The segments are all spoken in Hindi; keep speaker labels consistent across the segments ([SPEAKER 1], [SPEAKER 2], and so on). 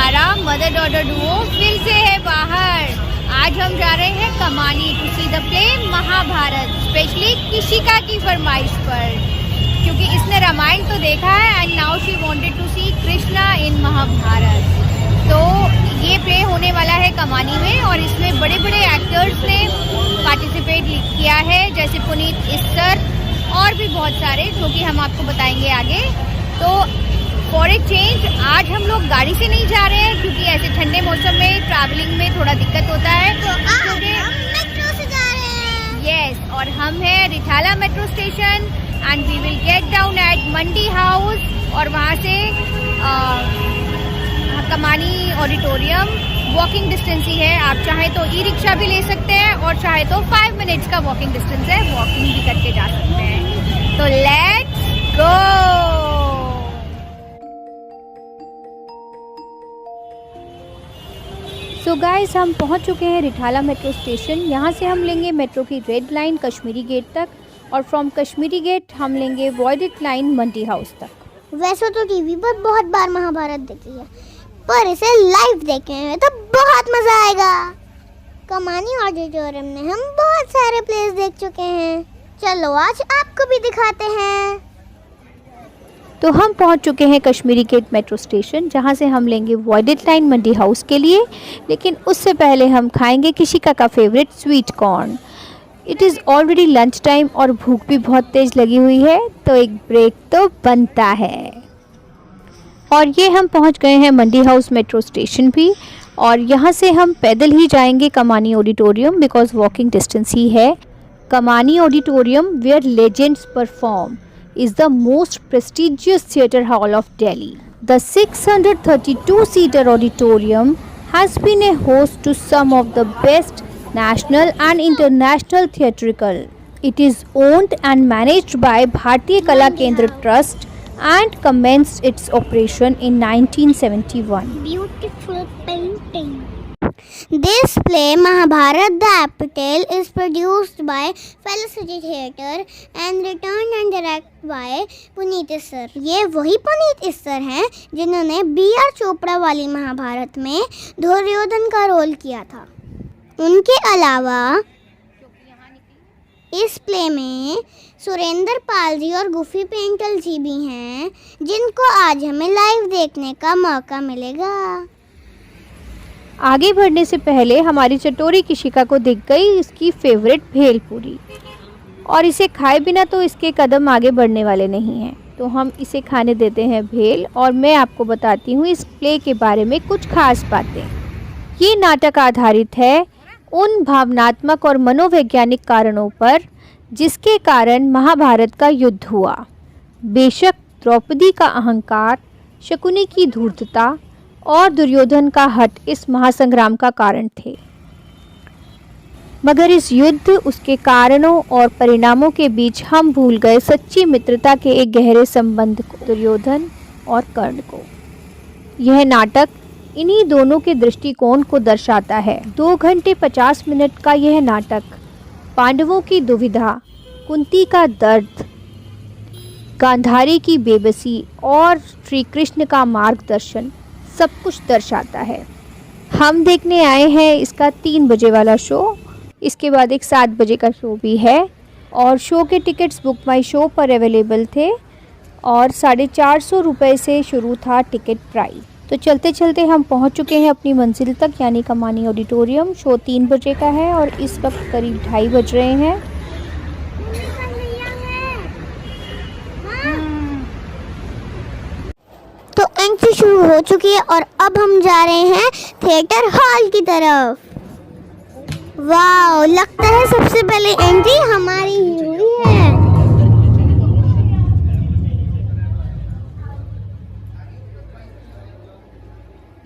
[SPEAKER 1] हमारा मदर डॉटर डुओ फिर से है बाहर। आज हम जा रहे हैं Kamani to see the play Mahabharat, specially Kishika की फरमाइश पर, क्योंकि इसने रामायण तो देखा है and now she wanted to see Krishna in Mahabharat. तो ये प्ले होने वाला है कमानी में और इसमें बड़े बड़े एक्टर्स ने पार्टिसिपेट किया है, जैसे पुनीत इस्सर और भी बहुत सारे, जो कि हम आपको बताएंगे आगे। तो फॉर ए चेंज आज हम लोग गाड़ी से नहीं जा रहे हैं, क्योंकि ऐसे ठंडे मौसम में ट्रैवलिंग में थोड़ा दिक्कत होता है। तो आज हम मेट्रो से जा रहे हैं। यस, और हम हैं Rithala metro station and we will get down at Mandi house और वहाँ से कमानी ऑडिटोरियम वॉकिंग डिस्टेंस ही है। आप चाहे तो ई रिक्शा भी ले सकते हैं और चाहे तो 5 मिनट्स का वॉकिंग डिस्टेंस है, वॉकिंग भी करके जा सकते हैं। तो लेट्स गो। सो गाइस, हम पहुंच चुके हैं रिठाला मेट्रो स्टेशन। यहाँ से हम लेंगे मेट्रो की रेड लाइन कश्मीरी गेट तक और फ्रॉम कश्मीरी गेट हम लेंगे वॉयडेट लाइन मंडी हाउस तक।
[SPEAKER 2] वैसे तो टीवी पर बहुत बार महाभारत देखी है, पर इसे लाइव देखेंगे तो बहुत मजा आएगा। कमानी ऑडिटोरियम में हम बहुत सारे प्लेस देख चुके हैं, चलो आज आपको भी दिखाते हैं।
[SPEAKER 1] तो हम पहुंच चुके हैं कश्मीरी गेट मेट्रो स्टेशन, जहां से हम लेंगे वॉयडेट लाइन मंडी हाउस के लिए। लेकिन उससे पहले हम खाएंगे किशिका का favourite sweet corn. It is already lunch time और भूख भी बहुत तेज़ लगी हुई है, तो एक ब्रेक तो बनता है। और ये हम पहुंच गए हैं मंडी हाउस मेट्रो स्टेशन भी, और यहाँ से हम पैदल ही जाएंगे Kamani auditorium, because walking distance ही है। Kamani auditorium where legends perform is the most prestigious theatre hall of Delhi. The 632-seater auditorium has been a host to some of the best national and international theatrical. It is owned and managed by Bharatiya Kala Kendra Trust and commenced its operation in 1971.
[SPEAKER 2] Beautiful painting. This play Mahabharat the Epic is produced by Felicity Theatre and written and directed by Puneet Issar. ये वही पुनीत इस्सर हैं जिन्होंने B.R. चोपड़ा वाली महाभारत में दुर्योधन का रोल किया था। उनके अलावा इस प्ले में सुरेंद्र पाल जी और गुफी पेंटल जी भी हैं, जिनको आज हमें लाइव देखने का मौका मिलेगा।
[SPEAKER 1] आगे बढ़ने से पहले हमारी चटोरी किशिका को दिख गई इसकी फेवरेट भेलपूरी, और इसे खाए बिना तो इसके कदम आगे बढ़ने वाले नहीं हैं। तो हम इसे खाने देते हैं भेल, और मैं आपको बताती हूँ इस प्ले के बारे में कुछ खास बातें। ये नाटक आधारित है उन भावनात्मक और मनोवैज्ञानिक कारणों पर जिसके कारण महाभारत का युद्ध हुआ। बेशक द्रौपदी का अहंकार, शकुनी की धूर्तता और दुर्योधन का हठ इस महासंग्राम का कारण थे, मगर इस युद्ध, उसके कारणों और परिणामों के बीच हम भूल गए सच्ची मित्रता के एक गहरे संबंध को, दुर्योधन और कर्ण को। यह नाटक इन्हीं दोनों के दृष्टिकोण को दर्शाता है। 2 घंटे 50 मिनट का यह नाटक पांडवों की दुविधा, कुंती का दर्द, गांधारी की बेबसी और श्री कृष्ण का मार्गदर्शन सब कुछ दर्शाता है। हम देखने आए हैं इसका 3 बजे वाला शो, इसके बाद एक 7 बजे का शो भी है, और शो के टिकट्स बुक माई शो पर अवेलेबल थे और 450 रुपये से शुरू था टिकट प्राइस। तो चलते चलते हम पहुंच चुके हैं अपनी मंजिल तक, यानी कमानी ऑडिटोरियम। शो 3 बजे का है और इस वक्त करीब 2:30 बज रहे हैं।
[SPEAKER 2] तो एंट्री शुरू हो चुकी है और अब हम जा रहे हैं थिएटर हॉल की तरफ। वाओ, लगता है सबसे पहले एंट्री हमारी ही हुई है।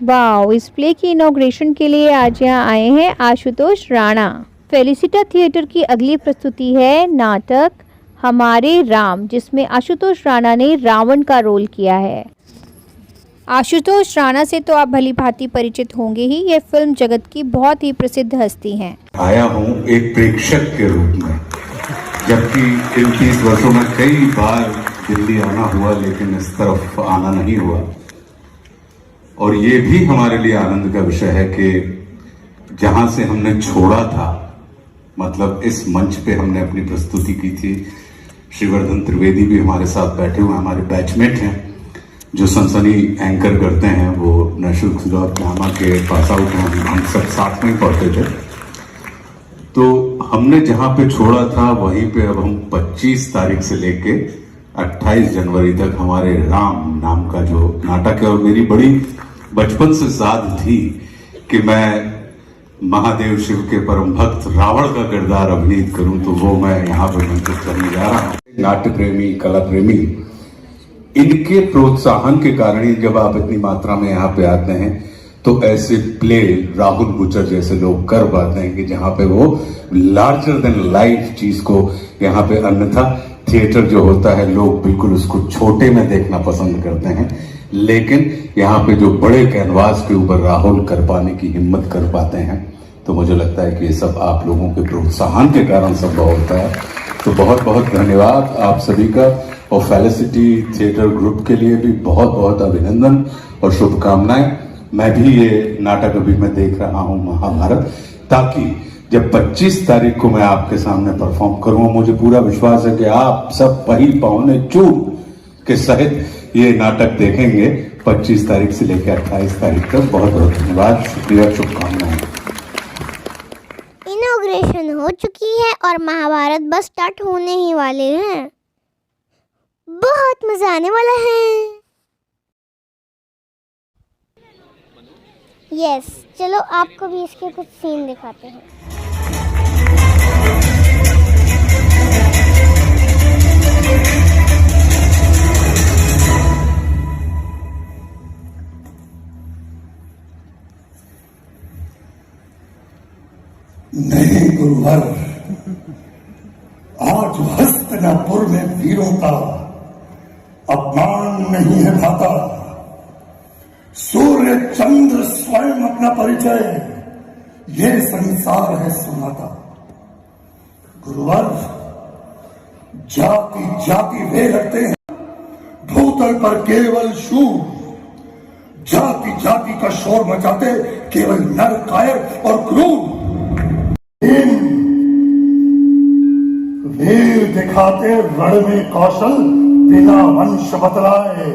[SPEAKER 1] वाओ, इस प्ले की इनॉग्रेशन के लिए आज यहाँ आए हैं आशुतोष राणा। फेलिसिटा थिएटर की अगली प्रस्तुति है नाटक हमारे राम, जिसमें आशुतोष राणा ने रावण का रोल किया है। आशुतोष राणा से तो आप भली भांति परिचित होंगे ही, ये फिल्म जगत की बहुत ही प्रसिद्ध हस्ती हैं।
[SPEAKER 3] आया हूँ एक प्रेक्षक के रूप में, जबकि इन 30 वर्षों में कई बार दिल्ली आना हुआ, लेकिन इस तरफ आना नहीं हुआ। और ये भी हमारे लिए आनंद का विषय है कि जहां से हमने छोड़ा था, मतलब इस मंच पे हमने अपनी प्रस्तुति की थी, श्रीवर्धन त्रिवेदी भी हमारे साथ बैठे हुए हमारे बैचमेट हैं जो सनसनी एंकर करते हैं, वो नेशनल और ड्रामा के पास आउट हैं, हम सब साथ में पढ़ते थे। तो हमने जहां पे छोड़ा था वहीं पे अब हम 25 तारीख से लेके 28 जनवरी तक हमारे राम नाम का जो नाटक है, और मेरी बड़ी बचपन से साध थी कि मैं महादेव शिव के परम भक्त रावण का किरदार अभिनीत करूं, तो वो मैं यहाँ पर मंचित करने जा रहा हूँ। नाट्य प्रेमी, कला प्रेमी, इनके प्रोत्साहन के कारण ही जब आप इतनी मात्रा में यहाँ पे आते हैं तो ऐसे प्ले राहुल गुजर जैसे लोग कर पाते हैं कि जहाँ पे वो लार्जर देन लाइफ चीज को यहाँ पे, अन्यथा थिएटर जो होता है लोग बिल्कुल उसको छोटे में देखना पसंद करते हैं, लेकिन यहाँ पे जो बड़े कैनवास के ऊपर राहुल कर पाने की हिम्मत कर पाते हैं, तो मुझे लगता है कि ये सब आप लोगों के प्रोत्साहन के कारण संभव होता है। तो बहुत बहुत धन्यवाद आप सभी का, और फेलिसिटी थिएटर ग्रुप के लिए भी बहुत बहुत अभिनंदन और शुभकामनाएं। मैं भी ये नाटक अभी मैं देख रहा हूँ महाभारत, ताकि जब 25 तारीख को मैं आपके सामने परफॉर्म करूँ, मुझे पूरा विश्वास है कि आप सब वही पौने चूर के सहित ये नाटक देखेंगे 25 तारीख से लेकर 28 तारीख तक। बहुत बहुत धन्यवाद, शुक्रिया, शुभकामनाएं।
[SPEAKER 2] इनॉग्रेशन हो चुकी है और महाभारत बस स्टार्ट होने ही वाले हैं। बहुत मजा आने वाला है। यस, चलो आपको भी इसके कुछ सीन दिखाते हैं।
[SPEAKER 4] नहीं गुरुवर, आज हस्तिनापुर में वीरों का अपमान नहीं है भाता। सूर्य चंद्र स्वयं अपना परिचय ये संसार है सुनाता। गुरुवर, जाति जाति वे लगते हैं भूतल पर केवल शूर, जाति जाति का शोर मचाते केवल नर कायर और क्रूर। वीर दिखाते रण में कौशल बिना वंश बतलाए।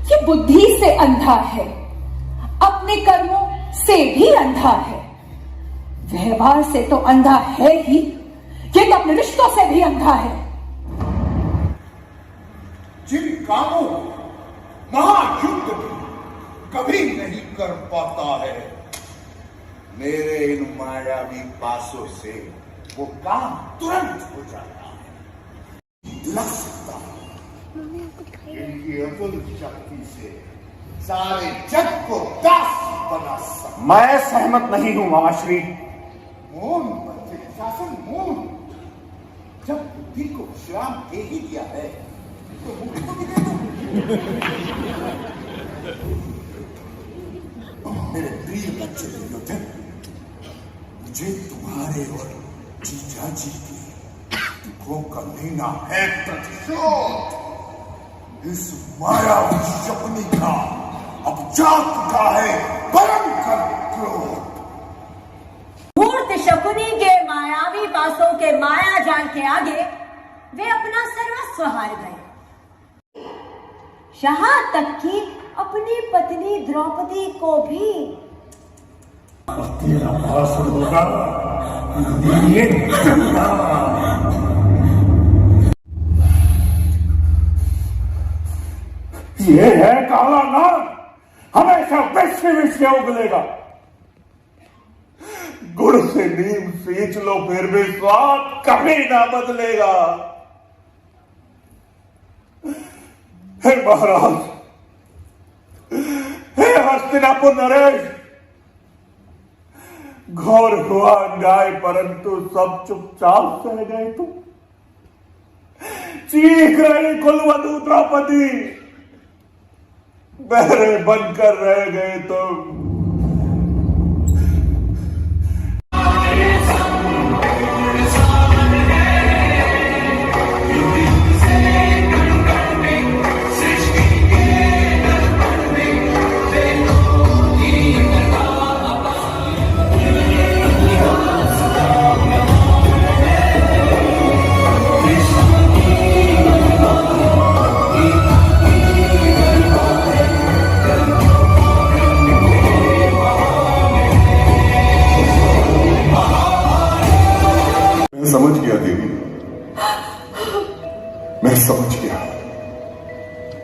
[SPEAKER 5] ये बुद्धि से अंधा है, अपने कर्मों से भी अंधा है, व्यवहार से तो अंधा है ही, ये तो अपने रिश्तों से भी अंधा है।
[SPEAKER 6] जिन कामों महायुद्ध कभी नहीं कर पाता है, मेरे इन मायावी पासों से वो काम तुरंत हो जाता है। लग सकता है इनकी अतुल शक्ति से सारे जग को दास बना सकता।
[SPEAKER 7] मैं सहमत नहीं हूं मामाश्री।
[SPEAKER 6] मौन मंत्री शासन मौन, जब बुद्धि को विश्राम दे ही दिया है तो मुक्ति को भी दे दो। मेरे प्रिय बच्चे योद्धे, मुझे तुम्हारे और जीजा जी की दुखों का लेना है प्रतिशोध। इस मायावी शकुनी का अब जाग चुका है भयंकर क्रोध।
[SPEAKER 8] मूर्त शकुनी के मायावी पासों के माया जाल के आगे वे अपना सर्वस्व हार गए, यहाँ तक कि अपनी पत्नी द्रौपदी को भी।
[SPEAKER 4] तेरा भाषण होगा ये है काला नाग, हमेशा विश्व विश्व उगलेगा। गुड़ से नीम सींच लो फिर भी स्वाद कभी ना बदलेगा। हे महाराज, हे हस्तिनापुर नरेश, घोर हुआ अन्याय परंतु सब चुपचाप सह गए। तुम चीख रही कुलवधू द्रौपदी, बहरे बनकर रह गए तुम।
[SPEAKER 6] मैं समझ गया।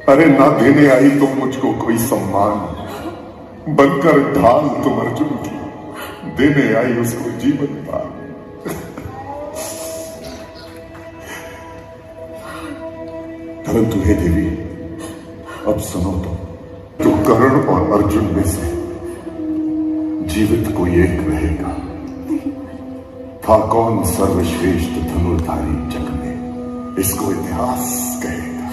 [SPEAKER 6] अरे ना देने आई तुम मुझको कोई सम्मान, बनकर ढाल तुम अर्जुन की, देने आई उसको जीवन दान। परंतु हे देवी, अब सुनो तो कर्ण और अर्जुन में से जीवित कोई एक रहेगा। था कौन सर्वश्रेष्ठ धनुर्धारी जग में, इसको इतिहास कहेगा।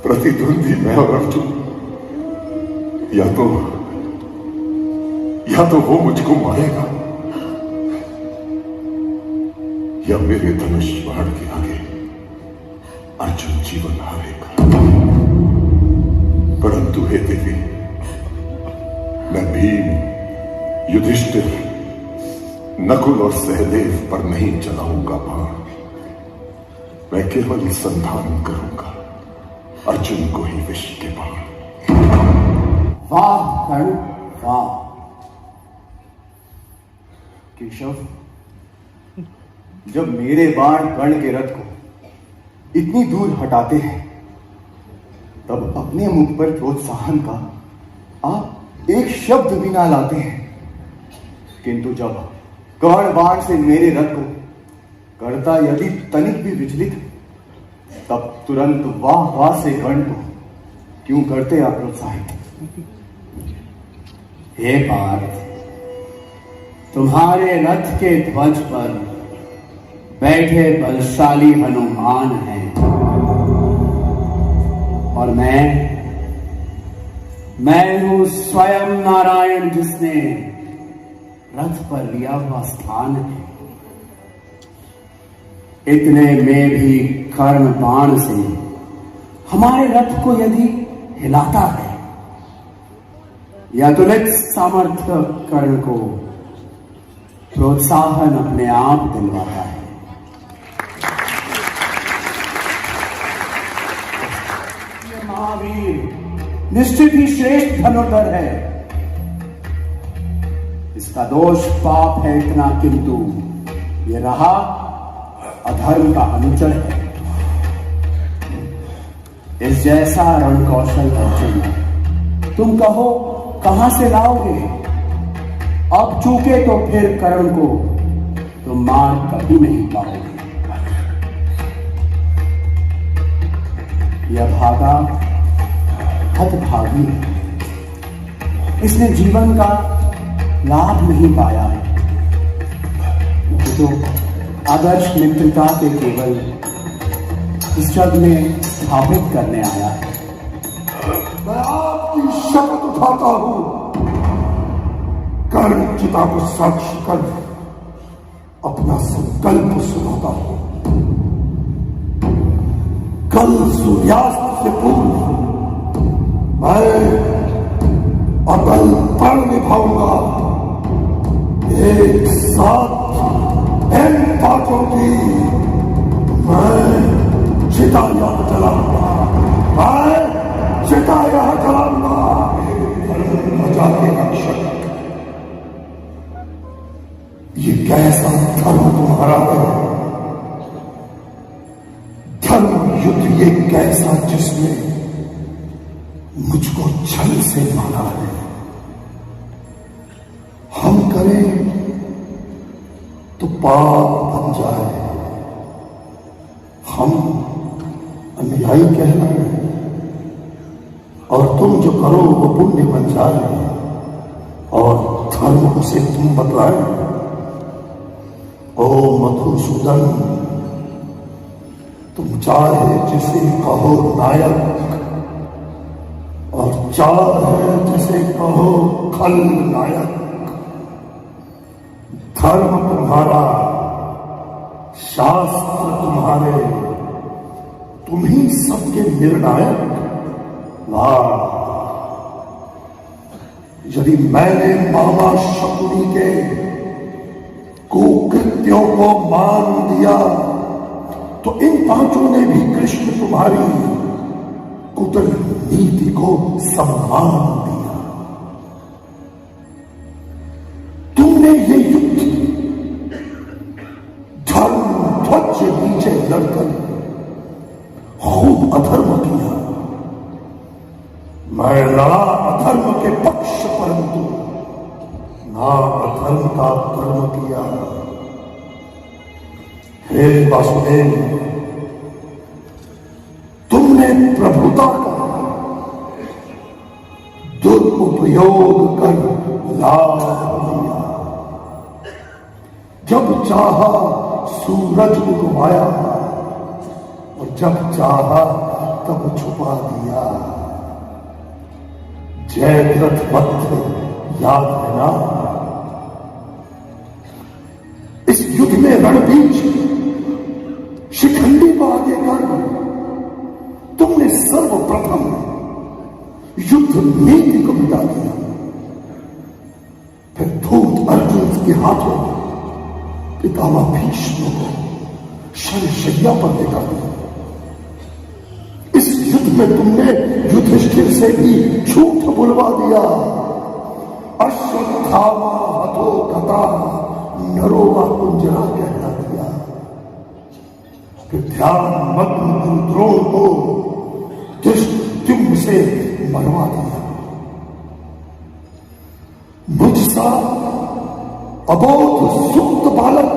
[SPEAKER 6] प्रतिद्वंदी मैं और अर्जुन, या तो वो मुझको मारेगा या मेरे धनुष बाण के आगे अर्जुन जीवन हारेगा। परंतु हे देवी, मैं भीम, युधिष्ठिर, नकुल और सहदेव पर नहीं चलाऊंगा बाण। मैं केवल संधान करूंगा अर्जुन को ही विष के बाण।
[SPEAKER 7] वाह कर्ण वाह। केशव, जब मेरे बाण कर्ण के रथ को इतनी दूर हटाते हैं, तब अपने मुख पर प्रोत्साहन का आप एक शब्द भी ना लाते हैं। किंतु जब कर्ण बाण से मेरे रथ को करता यदि तनिक भी विचलित, तब तुरंत वाह वाह से कर्ण को क्यों करते आप प्रोत्साहित?
[SPEAKER 9] हे पार्थ, तुम्हारे रथ के ध्वज पर बैठे बलशाली हनुमान हैं, और मैं हूं स्वयं नारायण, जिसने रथ पर लिया हुआ स्थान है। इतने में भी कर्ण बाण से हमारे रथ को यदि हिलाता है या तुलित सामर्थ्य कर्ण को प्रोत्साहन अपने आप दिलवाता है। ये महावीर निश्चित ही श्रेष्ठ धनुर्धर है। इसका दोष पाप है इतना, किंतु ये रहा अधर्म का अनुचर है। इस जैसा रण कौशल अर्जुन तुम कहो कहां से लाओगे? अब चूके तो फिर कर्ण को तुम मार कभी नहीं पाओगे। यह भागा हतभागी है, इसने जीवन का लाभ नहीं पाया है। तो आदर्श मित्रता के केवल इस जग में स्थापित करने आया है।
[SPEAKER 4] मैं आपकी शपथ उठाता हूं, कर्ण चिता को साक्षी कर अपना संकल्प सुनाता हूं। कल सूर्यास्त से पूर्व मैं अकल पण निभाऊंगा। एक साथ इन पापों की मैं चिता यहां जलाऊंगा। मैं चिता यहां जलाऊंगा। प्रजा के रक्षक, ये कैसा धर्म तुम्हारा है? धर्म युद्ध ये कैसा जिसमें मुझको छल से मारा है? हम करें तो पाप बन जाए, हम अन्यायी कहलाए, और तुम जो करो वो पुण्य बन जाए, और धर्म से तुम बतलाए। ओ मधुसूदन, तुम चाहे जिसे कहो नायक, और चाहे जिसे कहो खलनायक। धर्म तुम्हारा, शास्त्र तुम्हारे, तुम ही सबके निर्णायक। वाह! यदि मैंने मामा शकुनी के कुकृत्यों को मान दिया, तो इन पांचों ने भी कृष्ण तुम्हारी कुटिल नीति को सम्मान दिया। तुमने ये युद्ध मैं लड़ा अधर्म के पक्ष, परंतु ना अधर्म का कर्म किया। हे वासुदेव, तुमने प्रभुता का दुरुपयोग कर लाभ लिया। जब चाहा सूरज उगवाया और जब चाहा तब छुपा दिया। जयद्रथ वध याद है ना? इस युद्ध में रणबीच शिखंडी को आगे कर तुमने सर्वप्रथम युद्ध नीति को मिटा दिया। फिर धूत अर्जुन के हाथों पितामह भीष्म को शरशैया पर लेटा दिया। इस युद्ध में तुमने युधिष्ठिर से भी झूठ बुलवा दिया। अश्वत्थामा हतो गता नरोवा कुंजरा कहला दिया। फिर ध्यान मग्न द्रोण को दुष्टुम्न से मरवा दिया। मुझसा अबोध सुप्त बालक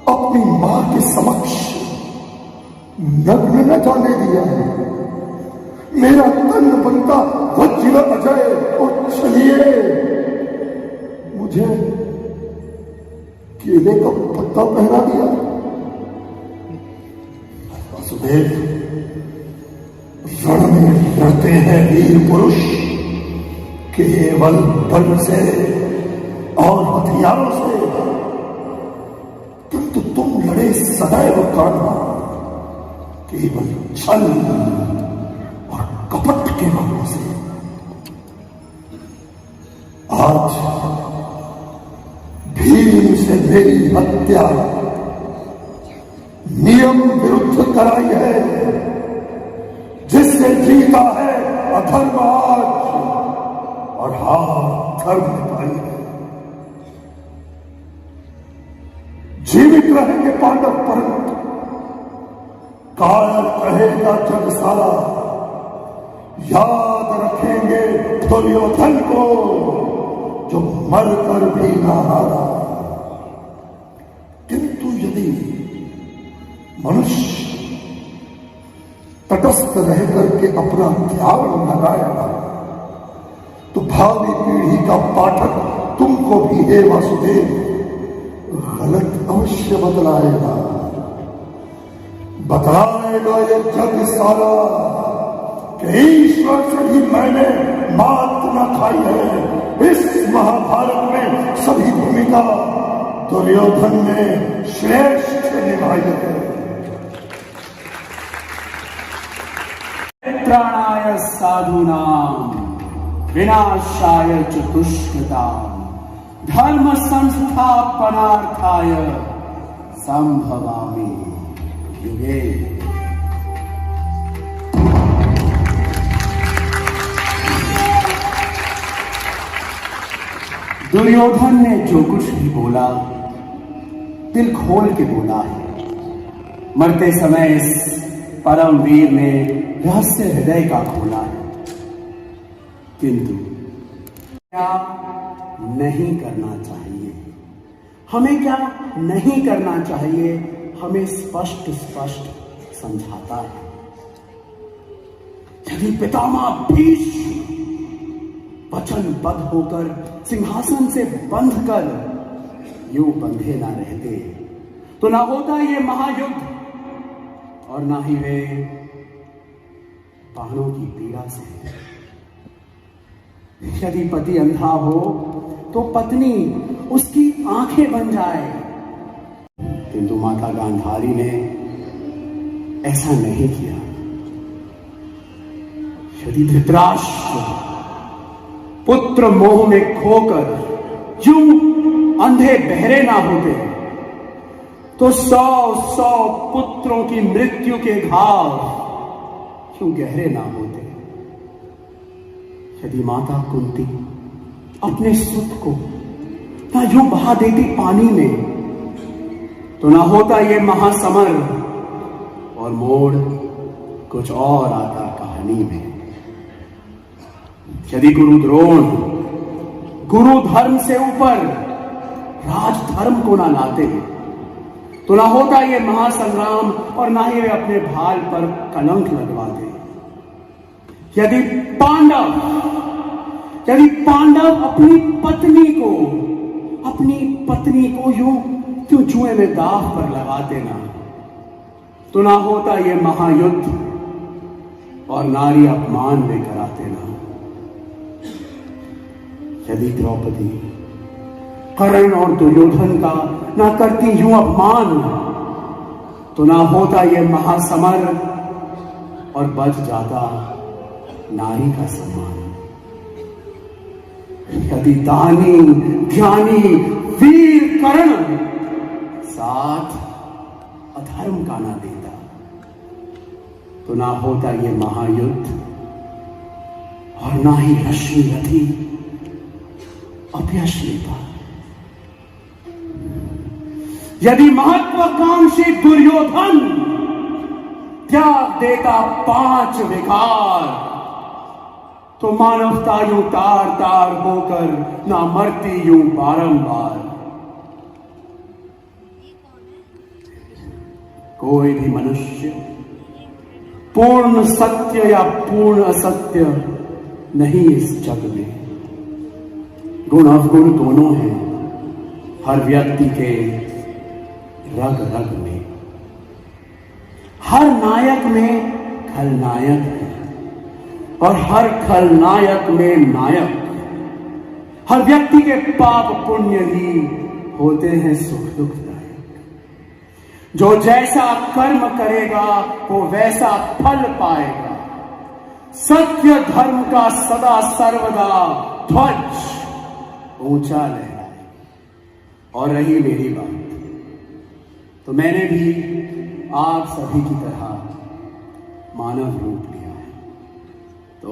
[SPEAKER 4] अपनी मां के समक्ष नग्न न जाने दिया है। मेरा तन बनता वज्र अजय और चलिए मुझे केले का पत्ता पहना दिया। वासुदेव, रण में लड़ते हैं वीर पुरुष केवल बल से और हथियारों से, किंतु तुम लड़े सदैव कर्म केवल छल और कपट के बलों से। आज भीम से मेरी हत्या नियम विरुद्ध कराई है, जिससे जीता है अधर्म आज और हार धर्म ने पाई है। जीवित रहेंगे पांडव, परंतु काल कहेगा जग सारा, याद रखेंगे दुर्योधन को जो मरकर भी ना हारा। किंतु यदि मनुष्य तटस्थ रह करके अपना ध्यान लगाएगा तो भावी पीढ़ी का पाठक तुमको भी हे वासुदेव गलत अवश्य बतलाएगा। बतलाएगा ये जग सारा कि ईश्वर से भी मैंने मात न खाई है। इस महाभारत में सभी भूमिका दुर्योधन ने श्रेष्ठ निभाई है।
[SPEAKER 9] त्राणाय साधूनां विनाशाय च दुष्कृतां धर्म संस्थापनार्थाय संभवामि युगे। दुर्योधन ने जो कुछ भी बोला दिल खोल के बोला है। मरते समय इस परम वीर ने रहस्य हृदय का खोला है। किंतु क्या नहीं करना चाहिए, हमें क्या नहीं करना चाहिए, हमें स्पष्ट स्पष्ट समझाता है। यदि पितामह भीष्म वचनबद्ध होकर सिंहासन से बंध कर यूं बंधे ना रहते तो ना होता ये महायुद्ध और ना ही वे बाणों की पीड़ा से। यदि पति अंधा हो तो पत्नी उसकी आंखें बन जाए, किंतु माता गांधारी ने ऐसा नहीं किया। यदि धृतराष्ट्र पुत्र मोह में खोकर यूं अंधे बहरे ना होते तो 100 पुत्रों की मृत्यु के घाव क्यों गहरे ना होते। यदि माता कुंती अपने सुत को ना यूं बहा देती पानी में तो ना होता ये महासमर और मोड़ कुछ और आता कहानी में। यदि गुरु द्रोण गुरु धर्म से ऊपर राजधर्म को ना लाते तो ना होता ये महासंग्राम और ना ही वे अपने भाल पर कलंक लगवाते। यदि पांडव अपनी पत्नी को यूं क्यों जुए में दाव पर लगाते ना, तो ना होता ये महायुद्ध और नारी अपमान में कराते ना। यदि द्रौपदी कर्ण और दुर्योधन का ना करती यूं अपमान, तो ना होता ये महासमर और बच जाता नारी का सम्मान। यदि दानी ज्ञानी वीर कर्ण साथ अधर्म का ना देता, तो ना होता ये महायुद्ध और ना ही रश्मि रथी अपयश लेता। यदि महत्वाकांक्षी दुर्योधन त्याग देता 5 विकार, तो मानवता यूं तार तार होकर ना मरती यूं बारंबार। कोई भी मनुष्य पूर्ण सत्य या पूर्ण असत्य नहीं इस जग में। गुण अवगुण दोनों हैं हर व्यक्ति के रग रग में। हर नायक में खलनायक है और हर खलनायक में नायक। हर व्यक्ति के पाप पुण्य ही होते हैं सुख दुखदायक। जो जैसा कर्म करेगा वो वैसा फल पाएगा। सत्य धर्म का सदा सर्वदा ध्वज ऊंचा लहराए। और रही मेरी बात, तो मैंने भी आप सभी की तरह मानव रूप लिया है, तो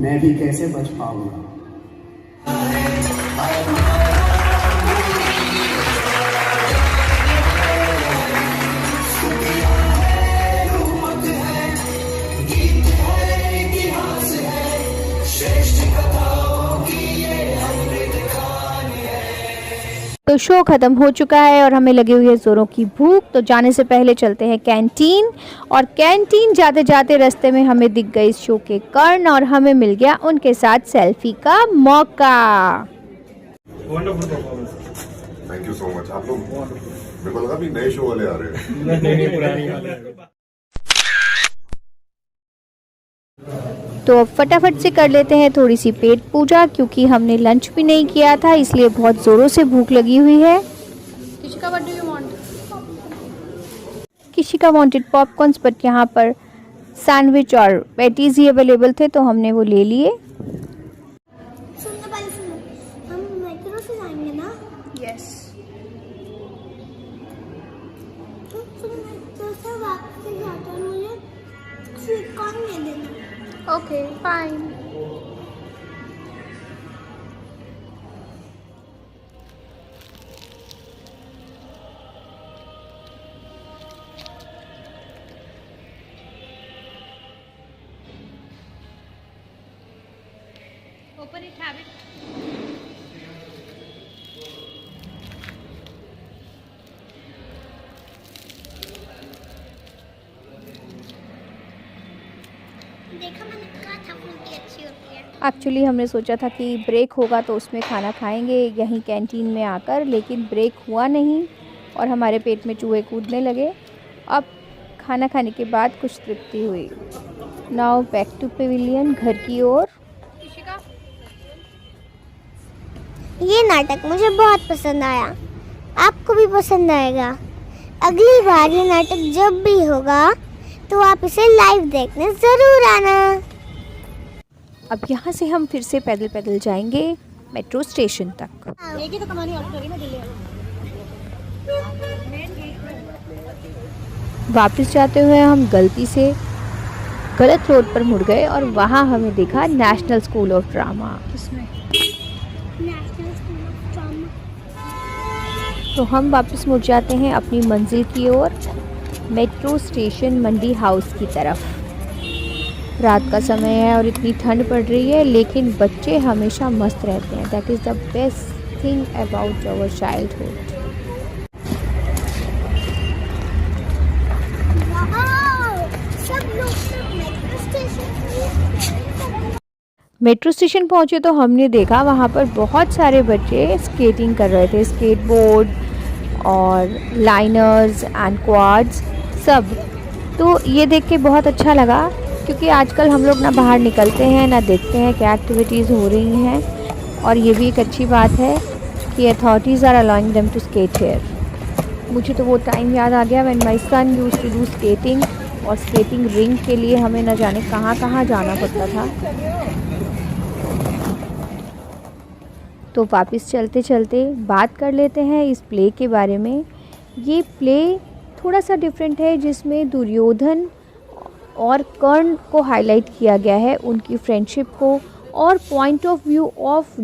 [SPEAKER 9] मैं भी कैसे बच पाऊंगा।
[SPEAKER 1] तो शो ख़त्म हो चुका है और हमें लगी हुई है ज़ोरों की भूख। तो जाने से पहले चलते हैं कैंटीन, और कैंटीन जाते जाते रास्ते में हमें दिख गई शो के कर्ण और हमें मिल गया उनके साथ सेल्फी का मौका।
[SPEAKER 10] Wonderful performance, thank you so much. आप लोग मेरे को लगा भी नए शो वाले आ रहे हैं। नहीं पुरानी वाले।
[SPEAKER 1] तो अब फटाफट से कर लेते हैं थोड़ी सी पेट पूजा, क्योंकि हमने लंच भी नहीं किया था, इसलिए बहुत ज़ोरों से भूख लगी हुई है। Kishika what do you want? Kishika wanted popcorns, but यहाँ पर सैंडविच और पैटीज ही अवेलेबल थे तो हमने वो ले लिए।
[SPEAKER 2] सुनो पहले सुनो, हम मेट्रो से जाएंगे ना?
[SPEAKER 1] यस।
[SPEAKER 2] तो सुनो, मेट्रो से वापस जाकर मुझे स्वीट कॉर्न दे देना।
[SPEAKER 1] Okay fine. Open it, have it.
[SPEAKER 2] देखा, मैंने कहा था फ्रूटी अच्छी होती है।
[SPEAKER 1] एक्चुअली हमने सोचा था कि ब्रेक होगा तो उसमें खाना खाएंगे यहीं कैंटीन में आकर, लेकिन ब्रेक हुआ नहीं और हमारे पेट में चूहे कूदने लगे। अब खाना खाने के बाद कुछ तृप्ति हुई। नाउ बैक टू पेविलियन, घर की ओर।
[SPEAKER 2] ये नाटक मुझे बहुत पसंद आया, आपको भी पसंद आएगा। अगली बार ये नाटक जब भी होगा तो आप इसे लाइव देखने ज़रूर आना।
[SPEAKER 1] अब यहाँ से हम फिर से पैदल पैदल जाएंगे मेट्रो स्टेशन तक।
[SPEAKER 2] एक ही तो कहानी और स्टोरी में दिल्ली।
[SPEAKER 1] वापस जाते हुए हम गलती से गलत रोड पर मुड़ गए और वहाँ हमें दिखा नेशनल स्कूल ऑफ ड्रामा। तो हम वापस मुड़ जाते हैं अपनी मंजिल की ओर, मेट्रो स्टेशन मंडी हाउस की तरफ। रात का समय है और इतनी ठंड पड़ रही है, लेकिन बच्चे हमेशा मस्त रहते हैं। That is the best thing about our childhood. Metro station पहुँचे तो हमने देखा वहाँ पर बहुत सारे बच्चे स्केटिंग कर रहे थे, स्केटबोर्ड और लाइनर्स एंड क्वाड्स सब। तो ये देख के बहुत अच्छा लगा, क्योंकि आजकल हम लोग ना बाहर निकलते हैं ना देखते हैं क्या एक्टिविटीज़ हो रही हैं। और ये भी एक अच्छी बात है कि authorities are allowing them to skate here. मुझे तो वो टाइम याद आ गया when my son used to do skating, और स्केटिंग रिंग के लिए हमें न जाने कहाँ कहाँ जाना पड़ता था। तो वापस चलते चलते बात कर लेते हैं इस प्ले के बारे में। ये प्ले थोड़ा सा डिफरेंट है, जिसमें दुर्योधन और कर्ण को हाईलाइट किया गया है, उनकी फ्रेंडशिप को, और point of view of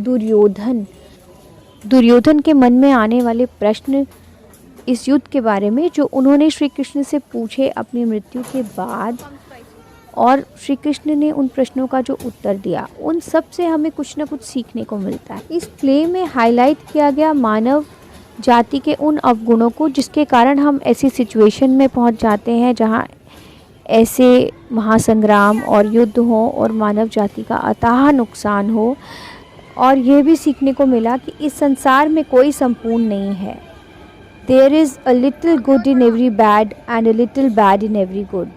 [SPEAKER 1] Duryodhan के मन में आने वाले प्रश्न इस युद्ध के बारे में, जो उन्होंने श्री कृष्ण से पूछे अपनी मृत्यु के बाद, और श्री कृष्ण ने उन प्रश्नों का जो उत्तर दिया, उन सब से हमें कुछ ना कुछ सीखने को मिलता है। इस प्ले में हाईलाइट किया गया मानव जाति के उन अवगुणों को, जिसके कारण हम ऐसी सिचुएशन में पहुंच जाते हैं जहां ऐसे महासंग्राम और युद्ध हो और मानव जाति का अथाह नुकसान हो। और ये भी सीखने को मिला कि इस संसार में कोई संपूर्ण नहीं है। There is a little good in every bad and a little bad in every good.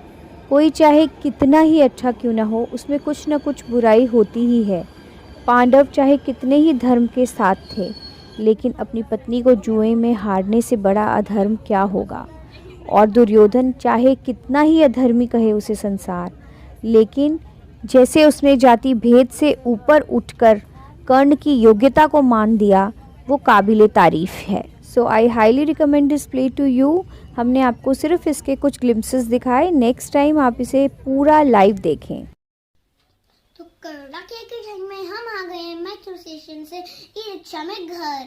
[SPEAKER 1] कोई चाहे कितना ही अच्छा क्यों ना हो, उसमें कुछ ना कुछ बुराई होती ही है। पांडव चाहे कितने ही धर्म के साथ थे, लेकिन अपनी पत्नी को जुए में हारने से बड़ा अधर्म क्या होगा। और दुर्योधन चाहे कितना ही अधर्मी कहे उसे संसार, लेकिन जैसे उसने जाति भेद से ऊपर उठकर कर्ण की योग्यता को मान दिया, वो काबिले तारीफ़ है। So I highly recommend this play to you. हमने आपको सिर्फ इसके कुछ ग्लिम्पसेस दिखाए, नेक्स्ट टाइम आप इसे पूरा लाइव देखें।
[SPEAKER 2] तो करोड़ा के ठंड में हम आ गए हैं मेट्रो स्टेशन से ई रिक्शा में घर,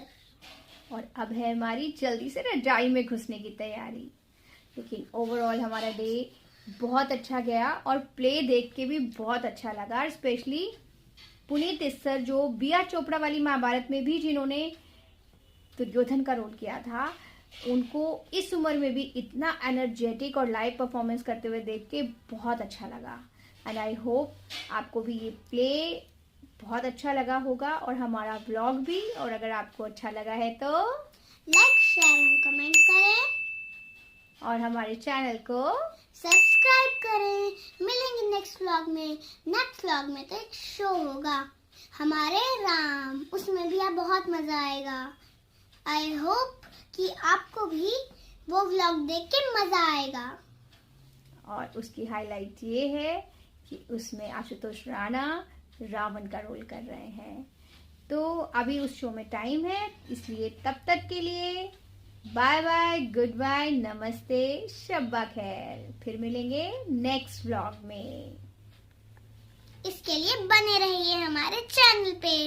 [SPEAKER 1] और अब है हमारी जल्दी से रजाई में घुसने की तैयारी। लेकिन ओवरऑल हमारा डे बहुत अच्छा गया और प्ले देख के भी बहुत अच्छा लगा। स्पेशली पुनीत इस्सर, जो बिया चोपड़ा वाली महाभारत में भी जिन्होंने दुर्योधन का रोल किया था, उनको इस उम्र में भी इतना एनर्जेटिक और लाइव परफॉर्मेंस करते हुए देख के बहुत अच्छा लगा। एंड आई होप आपको भी ये प्ले बहुत अच्छा लगा होगा, और हमारा व्लॉग भी। और अगर आपको अच्छा लगा है तो
[SPEAKER 2] लाइक, शेयर एंड कमेंट करें,
[SPEAKER 1] और हमारे चैनल को
[SPEAKER 2] सब्सक्राइब करें। मिलेंगे नेक्स्ट व्लॉग में। नेक्स्ट व्लॉग में तो एक शो होगा हमारे राम, उसमें भी आप बहुत मजा आएगा। आई होप कि आपको भी वो व्लॉग देख के मजा आएगा।
[SPEAKER 1] और उसकी हाईलाइट ये है कि उसमें आशुतोष राणा रावण का रोल कर रहे हैं। तो अभी उस शो में टाइम है, इसलिए तब तक के लिए बाय बाय, गुड बाय, नमस्ते, शब्बा खैर। फिर मिलेंगे नेक्स्ट व्लॉग में।
[SPEAKER 2] इसके लिए बने रहिए हमारे चैनल पे।